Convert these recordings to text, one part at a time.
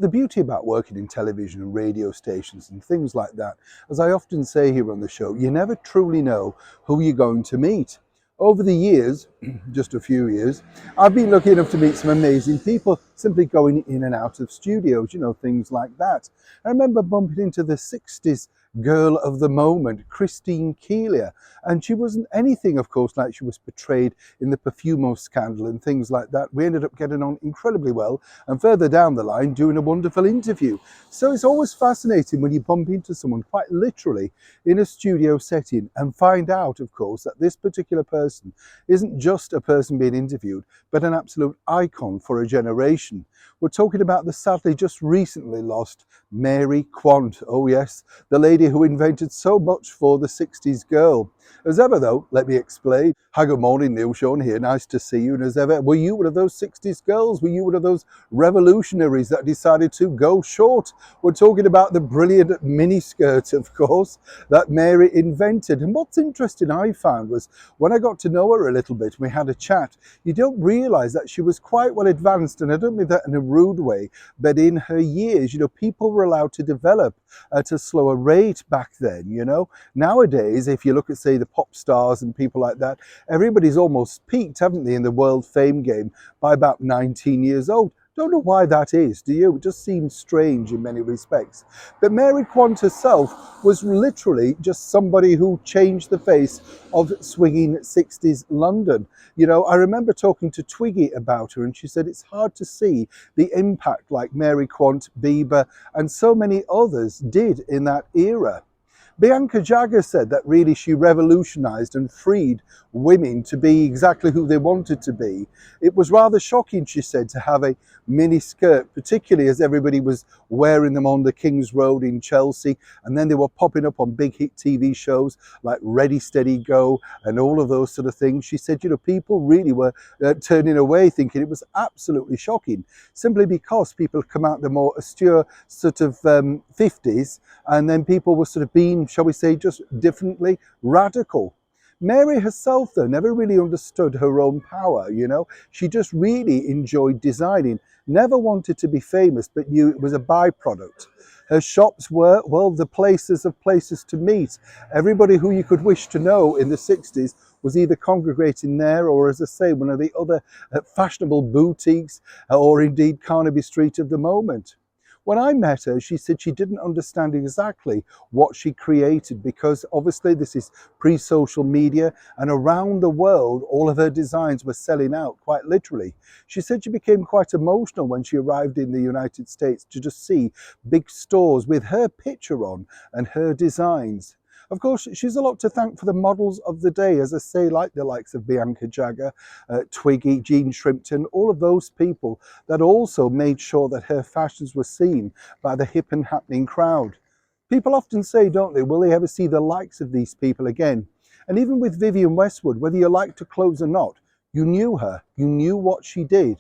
The beauty about working in television and radio stations and things like that, as I often say here on the show, you never truly know who you're going to meet. Over the years, just a few years, I've been lucky enough to meet some amazing people simply going in and out of studios, things like that. I remember bumping into the 60s girl of the moment, Christine Keeler, and she wasn't anything, of course, like she was portrayed in the Perfumo scandal and things like that. We ended up getting on incredibly well, and further down the line doing a wonderful interview. So it's always fascinating when you bump into someone quite literally in a studio setting and find out, of course, that this particular person isn't just a person being interviewed, but an absolute icon for a generation. We're talking about the sadly just recently lost Mary Quant. Oh yes, the lady who invented so much for the 60s girl. As ever though, let me explain. Hi, good morning, Neil Sean here. Nice to see you. And as ever, were you one of those 60s girls? Were you one of those revolutionaries that decided to go short? We're talking about the brilliant miniskirt, of course, that Mary invented. And what's interesting I found was when I got to know her a little bit, we had a chat, you don't realise that she was quite well advanced, and I don't mean that in a rude way, but in her years, people were allowed to develop at a slower rate back then, Nowadays, if you look at, say, the pop stars and people like that, everybody's almost peaked, haven't they, in the world fame game by about 19 years old. Don't know why that is, do you? It just seems strange in many respects. But Mary Quant herself was literally just somebody who changed the face of swinging 60s London. I remember talking to Twiggy about her, and she said it's hard to see the impact like Mary Quant, Bieber, and so many others did in that era. Bianca Jagger said that really she revolutionized and freed women to be exactly who they wanted to be. It was rather shocking, she said, to have a mini skirt, particularly as everybody was wearing them on the King's Road in Chelsea, and then they were popping up on big hit TV shows like Ready, Steady, Go and all of those sort of things. She said, people really were turning away, thinking it was absolutely shocking, simply because people come out the more austere sort of 50s, and then people were sort of being, shall we say, just differently radical. Mary herself, though, never really understood her own power, She just really enjoyed designing, never wanted to be famous, but knew it was a byproduct. Her shops were, well, the places of places to meet. Everybody who you could wish to know in the 60s was either congregating there or, as I say, one of the other fashionable boutiques or indeed Carnaby Street of the moment. When I met her, she said she didn't understand exactly what she created because obviously this is pre-social media, and around the world all of her designs were selling out quite literally. She said she became quite emotional when she arrived in the United States to just see big stores with her picture on and her designs. Of course, she's a lot to thank for the models of the day, as I say, like the likes of Bianca Jagger, Twiggy, Jean Shrimpton, all of those people that also made sure that her fashions were seen by the hip and happening crowd. People often say, don't they, will they ever see the likes of these people again? And even with Vivienne Westwood, whether you liked her clothes or not, you knew her, you knew what she did.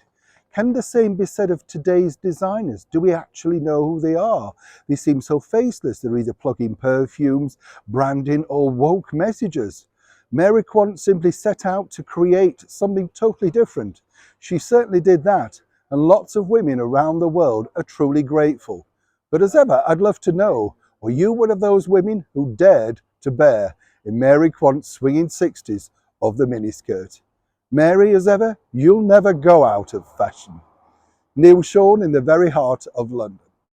Can the same be said of today's designers? Do we actually know who they are? They seem so faceless. They're either plugging perfumes, branding, or woke messages. Mary Quant simply set out to create something totally different. She certainly did that, and lots of women around the world are truly grateful. But as ever, I'd love to know, were you one of those women who dared to bear in Mary Quant's swinging 60s of the miniskirt? Mary, as ever, you'll never go out of fashion. Neil Sean in the very heart of London.